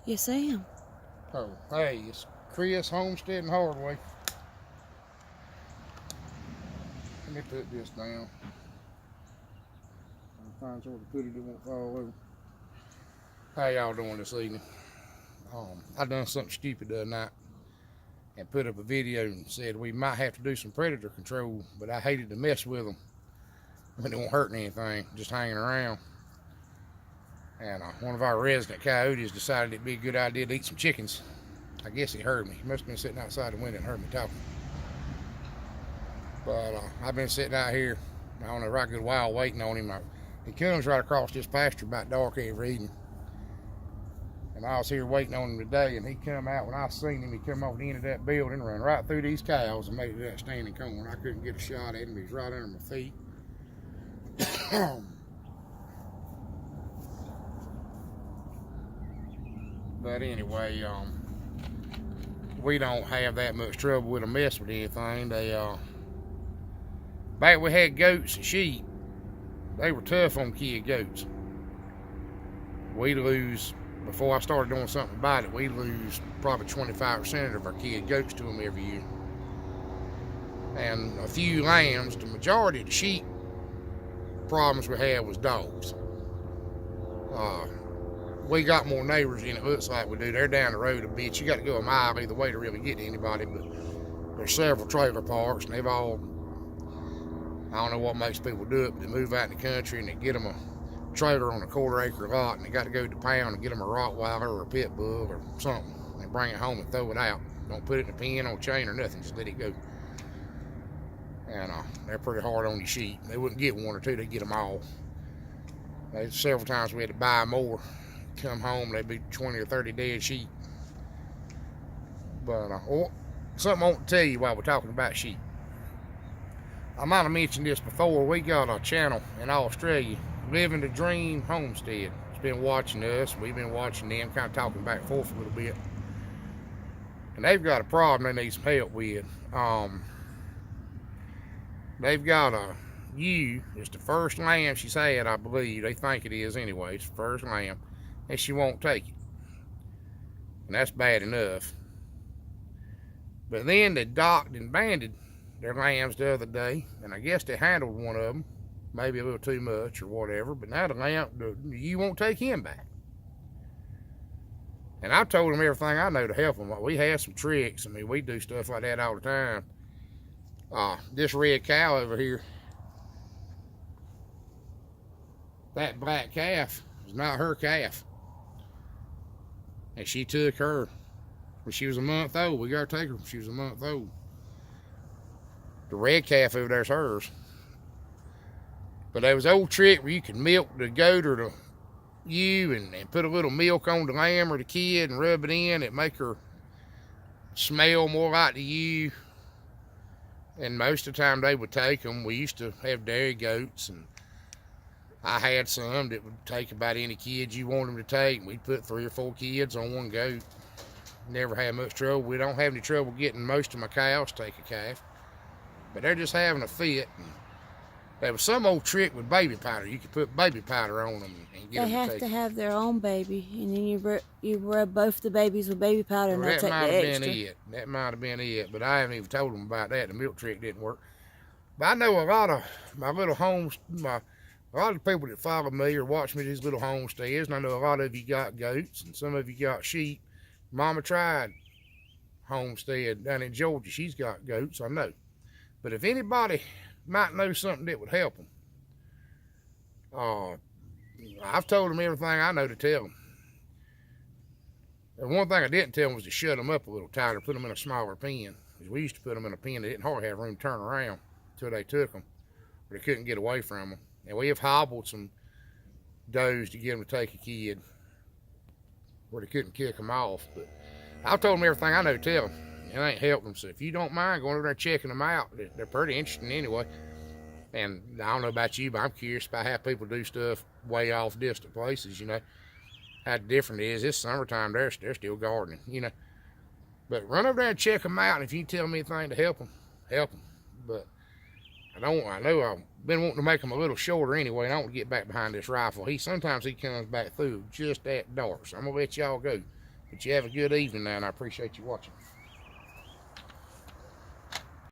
Yes, I am. Oh, hey, it's Chris Homestead and Hardway. Let me put this down. I'll find somewhere to put it won't fall over. How y'all doing this evening? I done something stupid the other night and put up a video and said we might have to do some predator control, but I hated to mess with them when it won't hurt anything, just hanging around. And one of our resident coyotes decided it'd be a good idea to eat some chickens. I guess he heard me. He must have been sitting outside the window and heard me talking. But I've been sitting out here, I don't know, right good while waiting on him. He comes right across this pasture about dark every evening. And I was here waiting on him today, and he come out. When I seen him, he come off the end of that building, run right through these cows and made it to that standing corner. I couldn't get a shot at him. He was right under my feet. But anyway, we don't have that much trouble with them mess with anything. Back we had goats and sheep, they were tough on kid goats. We lose, before I started doing something about it, we lose probably 25% of our kid goats to them every year. And a few lambs. The majority of the sheep problems we had was dogs. We got more neighbors than it looks like we do. They're down the road a bit. You got to go a mile either way to really get to anybody, but there's several trailer parks, and they've all, I don't know what makes people do it, but they move out in the country and they get them a trailer on a quarter-acre lot, and they got to go to the pound and get them a Rottweiler or a pit bull or something. They bring it home and throw it out. Don't put it in a pen or chain or nothing. Just let it go. And they're pretty hard on your sheep. They wouldn't get one or two. They'd get them all. Several times we had to buy more. Come home, they'd be 20 or 30 dead sheep. But something I want to tell you while we're talking about sheep. I might have mentioned this before. We got a channel in Australia, Living the Dream Homestead. It's been watching us. We've been watching them, kind of talking back and forth a little bit. And they've got a problem they need some help with. They've got a ewe. It's the first lamb she's had, I believe. They think it is anyway. It's the first lamb. And she won't take it. And that's bad enough. But then they docked and banded their lambs the other day, and I guess they handled one of them, maybe a little too much or whatever, but now you won't take him back. And I told them everything I know to help them. We have some tricks. I mean, we do stuff like that all the time. This red cow over here, that black calf is not her calf. And she took her when she was a month old. We got to take her when she was a month old. The red calf over there is hers. But there was an old trick where you could milk the goat or the ewe and put a little milk on the lamb or the kid and rub it in. It'd make her smell more like the ewe. And most of the time they would take them. We used to have dairy goats, and I had some that would take about any kids you want them to take. We'd put 3 or 4 kids on one goat. Never had much trouble. We don't have any trouble getting most of my cows to take a calf. But they're just having a fit. And there was some old trick with baby powder. You could put baby powder on them and get them to take it. They have to have their own baby, and then you rub both the babies with baby powder, and they'll take the extra. That might have been it. But I haven't even told them about that. The milk trick didn't work. But I know a lot of my little homes, a lot of the people that follow me or watch me these little homesteads, and I know a lot of you got goats and some of you got sheep. Mama tried homestead down in Georgia. She's got goats, I know. But if anybody might know something that would help them, I've told them everything I know to tell them. And one thing I didn't tell them was to shut them up a little tighter, put them in a smaller pen. Because we used to put them in a pen that didn't hardly have room to turn around until they took them, or they couldn't get away from them. And we have hobbled some does to get them to take a kid where they couldn't kick them off. But I've told them everything I know to tell them. It ain't helped them. So if you don't mind going over there and checking them out, they're pretty interesting anyway. And I don't know about you, but I'm curious about how people do stuff way off distant places, you know. How different it is. This summertime, they're still gardening, you know. But run over there and check them out, and if you tell me anything to help them, help them. But I know I've been wanting to make them a little shorter anyway, and I want to get back behind this rifle. Sometimes he comes back through just at dark, so I'm going to let y'all go. But you have a good evening now, and I appreciate you watching.